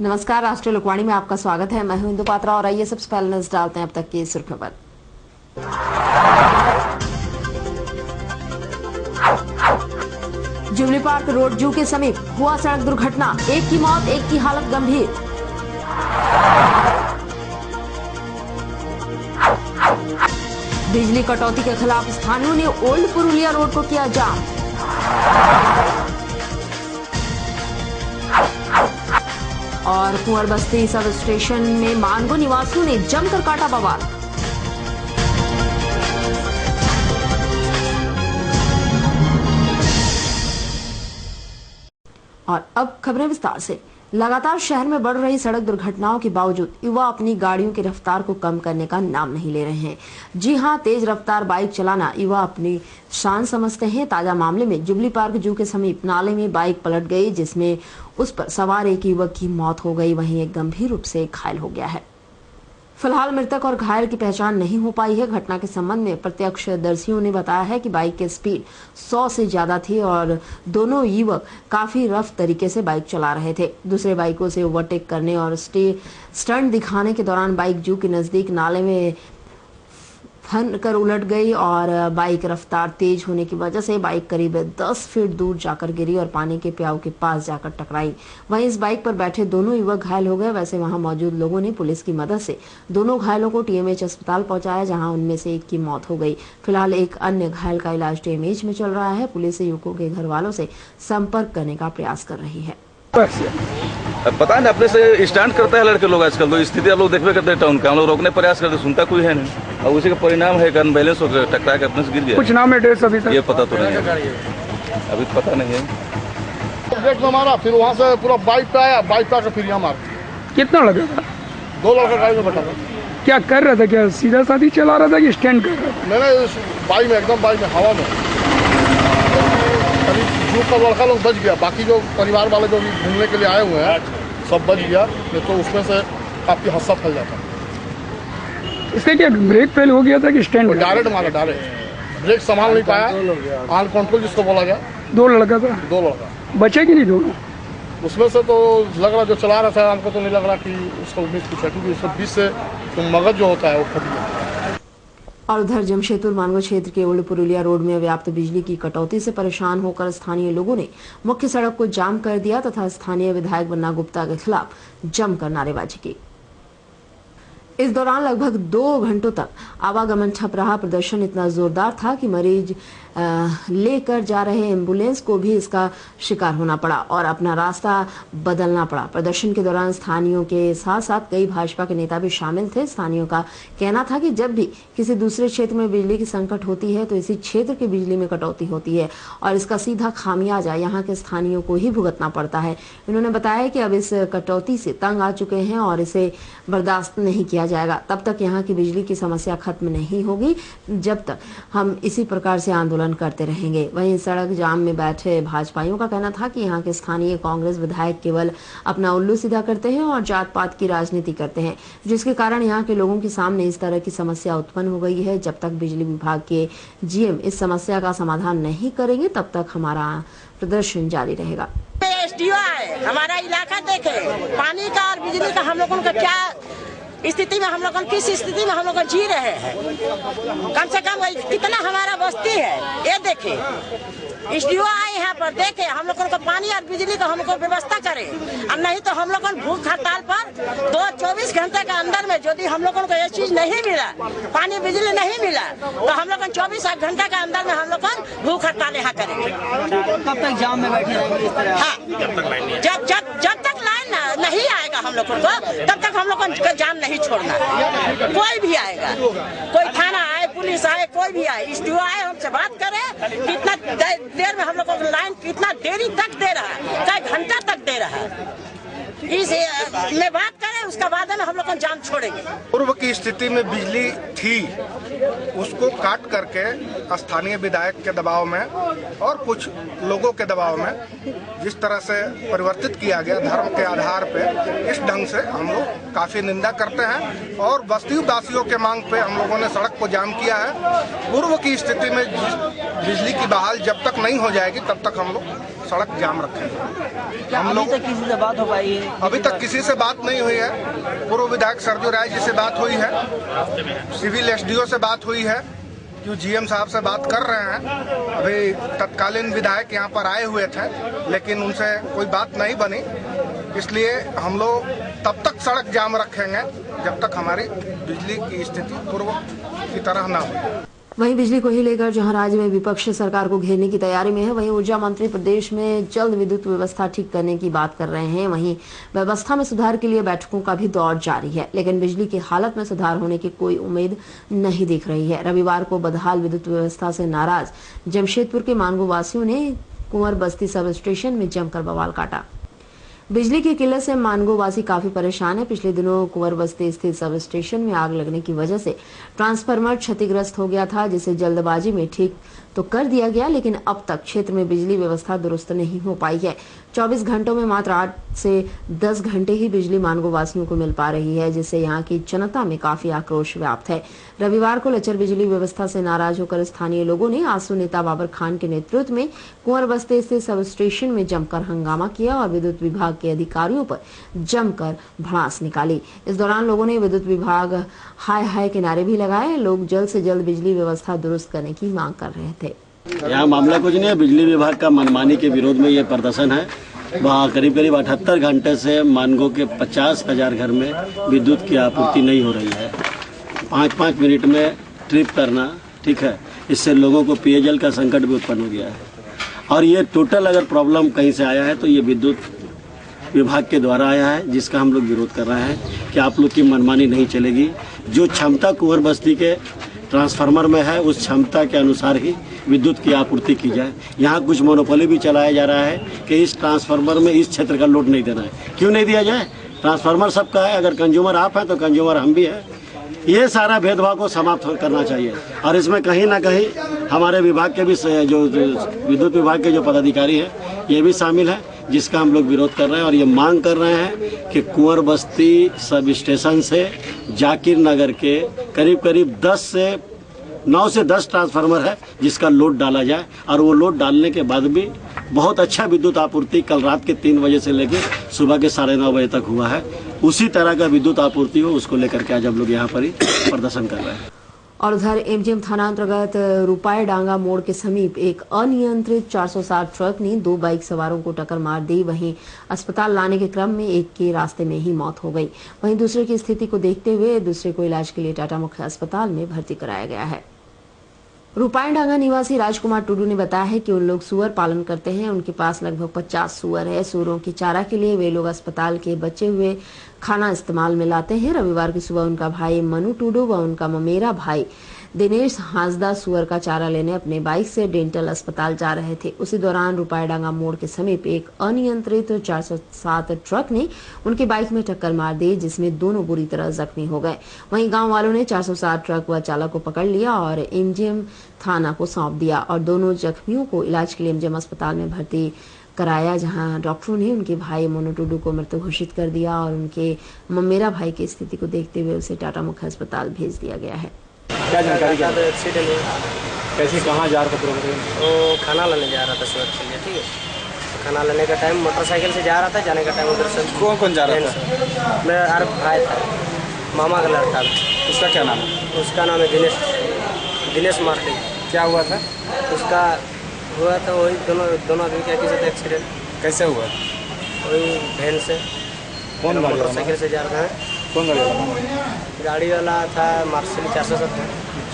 नमस्कार, राष्ट्रीय लोकवाणी में आपका स्वागत है। मैं हूं इंदु पात्रा और आइए सबसे पहले नजर डालते हैं अब तक की सुर्खियों पर। जुबली पार्क रोड जू के समीप हुआ सड़क दुर्घटना, एक की मौत, एक की हालत गंभीर। बिजली कटौती के खिलाफ स्थानियों ने ओल्ड पुरुलिया रोड को किया जाम। और कुंवर बस्ती सब स्टेशन में मानगो निवासियों ने जमकर काटा बवाल। और अब खबरें विस्तार से। लगातार शहर में बढ़ रही सड़क दुर्घटनाओं के बावजूद युवा अपनी गाड़ियों की रफ्तार को कम करने का नाम नहीं ले रहे हैं। जी हां, तेज रफ्तार बाइक चलाना युवा अपनी शान समझते हैं। ताजा मामले में जुबली पार्क जू के समीप नाले में बाइक पलट गई, जिसमें उस पर सवार एक युवक की मौत हो गई, वहीं एक गंभीर रूप से घायल हो गया है। फिलहाल मृतक और घायल की पहचान नहीं हो पाई है। घटना के संबंध में प्रत्यक्षदर्शियों ने बताया है कि बाइक की स्पीड 100 से ज्यादा थी और दोनों युवक काफी रफ तरीके से बाइक चला रहे थे। दूसरे बाइकों से ओवरटेक करने और स्टंट दिखाने के दौरान बाइक जू के नजदीक नाले में फन कर उलट गई और बाइक रफ्तार तेज होने की वजह से बाइक करीब 10 फीट दूर जाकर गिरी और पानी के प्याऊ के पास जाकर टकराई। वहीं इस बाइक पर बैठे दोनों युवक घायल हो गए। वैसे वहां मौजूद लोगों ने पुलिस की मदद से दोनों घायलों को टीएमएच अस्पताल पहुंचाया, जहां उनमें से एक की मौत हो गई। फिलहाल एक अन्य घायल का इलाज टीएमएच में चल रहा है। पुलिस युवकों के घर वालों से संपर्क करने का प्रयास कर रही है। पता नहीं, अपने से स्टैंड करते हैं लड़के लोग आजकल। तो स्थिति आप लोग देखते करते हैं टाउन का, हम लोग रोकने प्रयास करते, सुनता कोई है नहीं और उसी का परिणाम है अनबैलेंस होकर टकरा के अपने से गिर गया। कुछ नाम एड्रेस अभी तक ये पता तो नहीं है, अभी पता नहीं है। ब्रेक में मारा, फिर वहाँ से पूरा बाइक पे आया, बाइक पे आकर फिर यहाँ मारा। कितना लगा था? 2 लड़का गाड़ी में बैठा था। क्या कर रहा था? क्या सीधा साधी चला रहा था कि स्टैंड कर रहा था? मैंने बाइक में एकदम बाइक में हवा में ग्रुप का लड़का लोग बच गया, बाकी जो परिवार वाले जो घूमने के लिए आए हुए हैं सब बच गया, नहीं तो उसमें से काफी हादसा फैल जाता। इससे क्या ब्रेक फेल हो गया था कि स्टैंड? डायरेक्ट मारा, डायरेक्ट ब्रेक संभाल नहीं पाया, ऑन कंट्रोल जिसको बोला गया। 2 लड़का था? 2 लड़का बचे कि नहीं दोनों? उसमें से तो लग रहा जो चला रहा था, हमको तो नहीं लग रहा कि उसको बीच कुछ है, क्योंकि उसको बीच से तो मगज जो होता है वो फट गया। और उधर जमशेदपुर मानगो क्षेत्र के ओल्ड पुरुलिया रोड में व्याप्त बिजली की कटौती से परेशान होकर स्थानीय लोगों ने मुख्य सड़क को जाम कर दिया तथा स्थानीय विधायक बन्ना गुप्ता के खिलाफ जमकर नारेबाजी की। इस दौरान लगभग 2 घंटों तक आवागमन ठप रहा। प्रदर्शन इतना जोरदार था कि मरीज लेकर जा रहे एम्बुलेंस को भी इसका शिकार होना पड़ा और अपना रास्ता बदलना पड़ा। प्रदर्शन के दौरान स्थानीयों के साथ साथ कई भाजपा के नेता भी शामिल थे। स्थानीयों का कहना था कि जब भी किसी दूसरे क्षेत्र में बिजली की संकट होती है तो इसी क्षेत्र की बिजली में कटौती होती है और इसका सीधा खामियाजा यहाँ के स्थानीयों को ही भुगतना पड़ता है। उन्होंने बताया कि अब इस कटौती से तंग आ चुके हैं और इसे बर्दाश्त नहीं किया जाएगा। तब तक यहाँ की बिजली की समस्या खत्म नहीं होगी जब तक हम इसी प्रकार से आंदोलन करते रहेंगे। वहीं सड़क जाम में बैठे भाजपाइयों का कहना था कि यहाँ के स्थानीय कांग्रेस विधायक केवल अपना उल्लू सीधा करते हैं और जात पात की राजनीति करते हैं, जिसके कारण यहाँ के लोगों के सामने इस तरह की समस्या उत्पन्न हो गई है। जब तक बिजली विभाग के जीएम इस समस्या का समाधान नहीं करेंगे तब तक हमारा प्रदर्शन जारी रहेगा। एसडीओ है, हमारा इलाका देखे, पानी का और बिजली का हम लोगों का क्या स्थिति में, हम लोग किस स्थिति में हम लोग जी रहे हैं। कम से कम कितना हमारा बस्ती है ये देखे। एसडीओ आए यहाँ पर देखे, हम लोगों को पानी और बिजली का हमको व्यवस्था करे, और नहीं तो हम लोगों भूख हड़ताल पर 24 घंटे के अंदर में यदि हम लोगों को ये चीज नहीं मिला, पानी बिजली नहीं मिला, तो हम लोग 24 घंटे के अंदर में हम लोग भूख हड़ताल यहाँ करेंगे। कब तक जाम में बैठे रहेंगे इस तरह? हाँ, जब तक लाइन नहीं आएगा हम लोगों को तब तक हम लोग का जाम नहीं छोड़ना। कोई भी आएगा, कोई थाना आए, पुलिस आए, कोई भी आए, एसडीओ आए, हमसे बात करे कितना देर में हम लोग को लाइन कितना देरी तक दे रहा है, कई घंटा तक दे रहा है, इस में बात करें, उसका बाद में हम लोग को जाम छोड़ेंगे। पूर्व की स्थिति में बिजली थी, उसको काट करके स्थानीय विधायक के दबाव में और कुछ लोगों के दबाव में जिस तरह से परिवर्तित किया गया धर्म के आधार पे, इस ढंग से हम लोग काफी निंदा करते हैं और बस्ती वासियों के मांग पे हम लोगों ने सड़क को जाम किया है। पूर्व की स्थिति में बिजली की बहाल जब तक नहीं हो जाएगी तब तक हम लोग सड़क जाम रखेंगे। हम लोग तक किसी से बात हो पाई है? अभी तक किसी से बात नहीं हुई है। पूर्व विधायक सरजू राय जी से बात हुई है, सिविल एसडीओ से बात हुई है, क्यों जीएम साहब से बात कर रहे हैं। अभी तत्कालीन विधायक यहाँ पर आए हुए थे लेकिन उनसे कोई बात नहीं बनी, इसलिए हम लोग तब तक सड़क जाम रखेंगे जब तक हमारी बिजली की स्थिति पूर्व की तरह न हो। वहीं बिजली को ही लेकर जहां राज्य में विपक्ष सरकार को घेरने की तैयारी में है, वहीं ऊर्जा मंत्री प्रदेश में जल्द विद्युत व्यवस्था ठीक करने की बात कर रहे हैं। वहीं व्यवस्था में सुधार के लिए बैठकों का भी दौर जारी है, लेकिन बिजली की हालत में सुधार होने की कोई उम्मीद नहीं दिख रही है। रविवार को बदहाल विद्युत व्यवस्था से नाराज जमशेदपुर के मानगो वासियों ने कुंवर बस्ती सब स्टेशन में जमकर बवाल काटा। बिजली की किल्लत से मानगो वासी काफी परेशान है। पिछले दिनों कुंवर बस्ती स्थित सब स्टेशन में आग लगने की वजह से ट्रांसफार्मर क्षतिग्रस्त हो गया था, जिसे जल्दबाजी में ठीक तो कर दिया गया, लेकिन अब तक क्षेत्र में बिजली व्यवस्था दुरुस्त नहीं हो पाई है। 24 घंटों में मात्र 8 से 10 घंटे ही बिजली मानगो वासियों को मिल पा रही है, जिससे यहाँ की जनता में काफी आक्रोश व्याप्त है। रविवार को लचर बिजली व्यवस्था से नाराज होकर स्थानीय लोगों ने आंसू नेता बाबर खान के नेतृत्व में कुंवर बस्ती स्थित सब स्टेशन में जमकर हंगामा किया और विद्युत विभाग के अधिकारियों पर जमकर भड़ास निकाली। इस दौरान लोगों ने विद्युत विभाग हाय हाय के नारे भी लगाए। लोग जल्द से जल्द बिजली व्यवस्था दुरुस्त करने की मांग कर रहे थे। यहाँ मामला कुछ नहीं है, बिजली विभाग का मनमानी के विरोध में ये प्रदर्शन है। वहाँ करीब 78 घंटे से मानगो के 50,000 घर में विद्युत की आपूर्ति नहीं हो रही है। 5-5 मिनट में ट्रिप करना, ठीक है, इससे लोगों को पेयजल का संकट भी उत्पन्न हो गया है। और ये टोटल अगर प्रॉब्लम कहीं से आया है तो ये विद्युत विभाग के द्वारा आया है, जिसका हम लोग विरोध कर रहे हैं कि आप लोग की मनमानी नहीं चलेगी। जो क्षमता कुंवर बस्ती के ट्रांसफार्मर में है उस क्षमता के अनुसार ही विद्युत की आपूर्ति की जाए। यहाँ कुछ मोनोपोली भी चलाया जा रहा है कि इस ट्रांसफार्मर में इस क्षेत्र का लोड नहीं देना है। क्यों नहीं दिया जाए? ट्रांसफार्मर सबका है, अगर कंज्यूमर आप हैं तो कंज्यूमर हम भी हैं। ये सारा भेदभाव को समाप्त करना चाहिए और इसमें कहीं ना कहीं हमारे विभाग के भी जो विद्युत विभाग के जो पदाधिकारी हैं ये भी शामिल है, जिसका हम लोग विरोध कर रहे हैं और ये मांग कर रहे हैं कि कुंवर बस्ती सब स्टेशन से जाकिर नगर के करीब 9 से 10 ट्रांसफार्मर है जिसका लोड डाला जाए और वो लोड डालने के बाद भी बहुत अच्छा विद्युत आपूर्ति कल रात के 3 बजे से लेकर सुबह के 9:30 बजे तक हुआ है। उसी तरह का विद्युत आपूर्ति हो, उसको लेकर के आज हम लोग यहाँ पर ही प्रदर्शन कर रहे हैं। और उधर एमजीएम थाना अंतर्गत रुपाई डांगा मोड़ के समीप एक अनियंत्रित 460 ट्रक ने 2 बाइक सवारों को टक्कर मार दी। वहीं अस्पताल लाने के क्रम में एक की रास्ते में ही मौत हो गई। वहीं दूसरे की स्थिति को देखते हुए दूसरे को इलाज के लिए टाटा मुख्य अस्पताल में भर्ती कराया गया है। रुपाई डांगा निवासी राजकुमार टुडू ने बताया है कि उन लोग सुअर पालन करते हैं। उनके पास लगभग 50 सुअर है। सुअरों की चारा के लिए वे लोग अस्पताल के बचे हुए खाना इस्तेमाल में लाते हैं। रविवार की सुबह उनका भाई मनु टुडू व उनका ममेरा भाई दिनेश हांसदा सुअर का चारा लेने अपने बाइक से डेंटल अस्पताल जा रहे थे। उसी दौरान रुपाई डांगा मोड़ के समीप एक अनियंत्रित 407 ट्रक ने उनकी बाइक में टक्कर मार दी, जिसमें दोनों बुरी तरह जख्मी हो गए। वहीं गांव वालों ने 407 ट्रक व चालक को पकड़ लिया और एमजीएम थाना को सौंप दिया और दोनों जख्मियों को इलाज के लिए एमजीएम अस्पताल में भर्ती कराया, जहां डॉक्टरों ने उनके भाई मोनू टुडू को मृत घोषित कर दिया और उनके ममेरा भाई की स्थिति को देखते हुए उसे टाटा मुख्य अस्पताल भेज दिया गया है। क्या जानकारी? क्या एक्सीडेंट हुआ? कैसे कहाँ जा रहा था? वो खाना लेने जा रहा था सुअर के लिए, ठीक है। खाना लेने का टाइम मोटरसाइकिल से जा रहा था, जाने का टाइम उधर से कौन जा रहा था? मेरा और भाई था, मामा का लड़का। उसका क्या नाम है? उसका नाम है दिनेश मार्टी। क्या हुआ था? उसका हुआ था वही दोनों आदमी क्या किसी एक्सीडेंट। कैसे हुआ? वही वैन से। कौन मोटरसाइकिल से जा रहा था। कौन गाड़ी वाला था मार्शल 407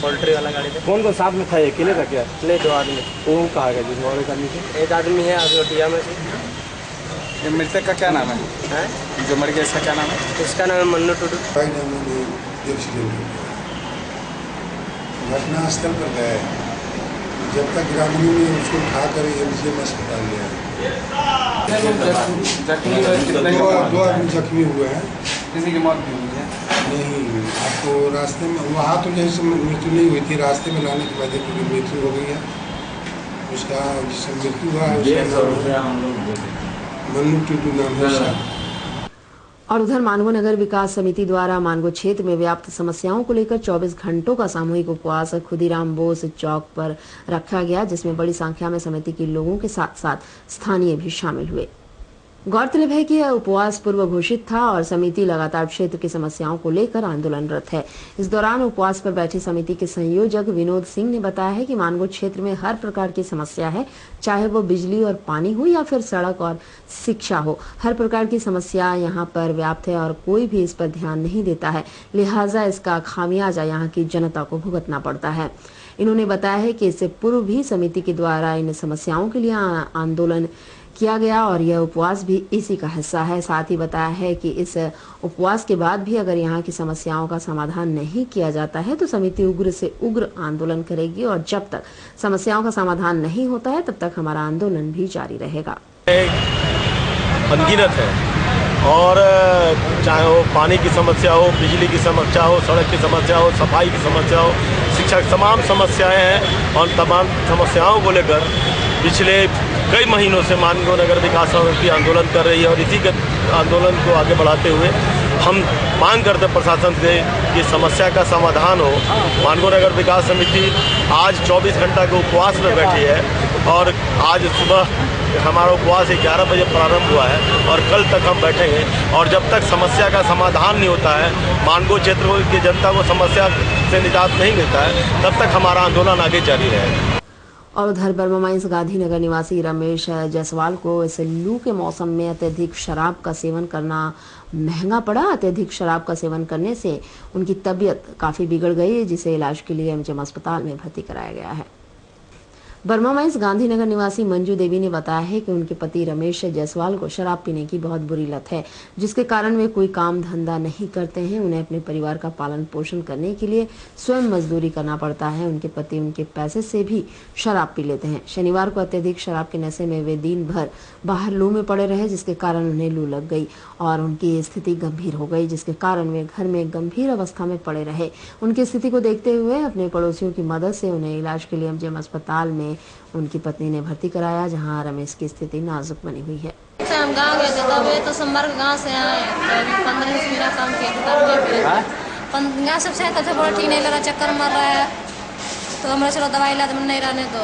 पोल्ट्री वाला गाड़ी था। कौन साथ में था? अकेले था क्या? नहीं, 2 आदमी। वो कहा गया जिसमें और एक आदमी थे? एक आदमी है अयोध्या में से। ये मृतक का क्या नाम है? जो मर गया इसका क्या नाम है? इसका नाम है मन्नू टुडू। घटना स्थल पर गए, जब तक ग्रामीणों ने उसको उठाकर एमजीएम अस्पताल ले आए। 2 आदमी जख्मी हुए हैं। किसी की मौत भी हुई है? नहीं, आपको रास्ते में वहाँ तो जैसे मृत्यु नहीं हुई थी, रास्ते में लाने के बाद एक मृत्यु हो गई है। उसका जिससे मृत्यु हुआ है उसका नाम मन्नू टुडू नाम है। और उधर मानगो नगर विकास समिति द्वारा मानगो क्षेत्र में व्याप्त समस्याओं को लेकर 24 घंटों का सामूहिक उपवास खुदीराम बोस चौक पर रखा गया, जिसमें बड़ी संख्या में समिति के लोगों के साथ साथ स्थानीय भी शामिल हुए। गौरतलब है कि यह उपवास पूर्व घोषित था और समिति लगातार क्षेत्र की समस्याओं को लेकर आंदोलनरत है। इस दौरान उपवास पर बैठी समिति के संयोजक विनोद सिंह ने बताया है कि मानगो क्षेत्र में हर प्रकार की समस्या है, चाहे वो बिजली और पानी हो या फिर सड़क और शिक्षा हो। हर प्रकार की समस्या यहाँ पर व्याप्त है और कोई भी इस पर ध्यान नहीं देता है, लिहाजा इसका खामियाजा यहाँ की जनता को भुगतना पड़ता है। इन्होंने बताया है कि इससे पूर्व भी समिति के द्वारा इन समस्याओं के लिए आंदोलन किया गया और यह उपवास भी इसी का हिस्सा है। साथ ही बताया है कि इस उपवास के बाद भी अगर यहाँ की समस्याओं का समाधान नहीं किया जाता है तो समिति उग्र से उग्र आंदोलन करेगी और जब तक समस्याओं का समाधान नहीं होता है तब तक हमारा आंदोलन भी जारी रहेगा। अनगिनत है और चाहे वो पानी की समस्या हो, बिजली की समस्या हो, सड़क की समस्या हो, सफाई की समस्या हो, शिक्षा की तमाम समस्याएं हैं और तमाम समस्याओं को लेकर पिछले कई महीनों से मानगो नगर विकास समिति आंदोलन कर रही है और इसी के आंदोलन को आगे बढ़ाते हुए हम मांग करते प्रशासन से कि समस्या का समाधान हो। मानगो नगर विकास समिति आज 24 घंटा के उपवास में बैठी है और आज सुबह हमारा उपवास 11 बजे प्रारंभ हुआ है और कल तक हम बैठेंगे और जब तक समस्या का समाधान नहीं होता है, मानगो क्षेत्र की जनता को समस्या से निजात नहीं मिलता है, तब तक हमारा आंदोलन आगे जारी रहेगा। और उधर बर्मा माइंस गांधीनगर निवासी रमेश जायसवाल को इस लू के मौसम में अत्यधिक शराब का सेवन करना महंगा पड़ा। अत्यधिक शराब का सेवन करने से उनकी तबीयत काफी बिगड़ गई, जिसे इलाज के लिए एमजीएम अस्पताल में भर्ती कराया गया है। बर्मा माइंस गांधीनगर निवासी मंजू देवी ने बताया है कि उनके पति रमेश जायसवाल को शराब पीने की बहुत बुरी लत है, जिसके कारण वे कोई काम धंधा नहीं करते हैं। उन्हें अपने परिवार का पालन पोषण करने के लिए स्वयं मजदूरी करना पड़ता है। उनके पति उनके पैसे से भी शराब पी लेते हैं। शनिवार को अत्यधिक शराब के नशे में वे दिन भर बाहर लू में पड़े रहे, जिसके कारण उन्हें लू लग गई और उनकी स्थिति गंभीर हो गई, जिसके कारण वे घर में गंभीर अवस्था में पड़े रहे। उनकी स्थिति को देखते हुए अपने पड़ोसियों की मदद से उन्हें इलाज के लिए एमजीएम अस्पताल में उनकी पत्नी ने भर्ती कराया, जहां रमेश की स्थिति नाजुक बनी हुई है। हम गाँव गए थे तब ये तो संपर्क गाँव से आए तो अभी 15 दिन मेरा काम किया था। गाँव सबसे आया था, बड़ा ठीक नहीं लग रहा, चक्कर मार रहा है तो हमारा चलो दवाई ला नहीं रहने दो।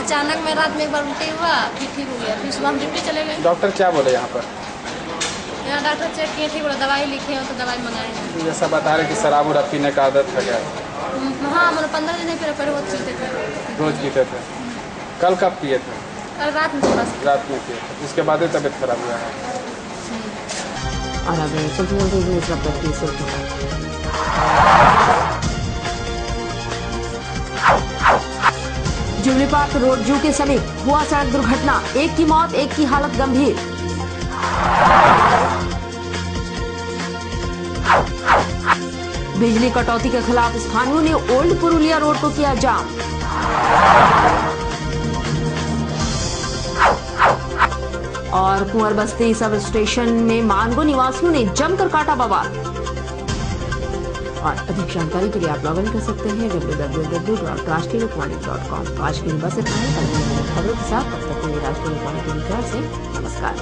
अचानक में रात में एक बार उल्टी हुआ, फिर ठीक हो गया, फिर सुबह हम ड्यूटी चले गए। डॉक्टर क्या बोले यहाँ पर? यहाँ डॉक्टर चेक किए, ठीक बोला, दवाई लिखे हो तो दवाई मंगाए। जैसा बता रहे कि शराब उराब पीने का आदत है क्या? हाँ, मतलब 15 दिन पहले रोज पीते थे। रोज पीते थे? कल कब पिए थे? कल रात में रात में पिए थे, उसके बाद ही तबीयत खराब हुआ है। और अब जुबली पार्क रोड जू के समीप हुआ सड़क दुर्घटना, एक की मौत, एक की हालत गंभीर। बिजली कटौती के खिलाफ स्थानियों ने ओल्ड पुरुलिया रोड को किया जाम। और कुंवर बस्ती सब स्टेशन में मानगो निवासियों ने जमकर काटा बवाल। और अधिक जानकारी के लिए आप लॉग इन कर सकते हैं www.rashtriyalohikawani.com। तो आज के लिए बस इतना ही। खबरों के साथ तब तक के लिए राष्ट्रीय लोकवाणी टीवी से नमस्कार।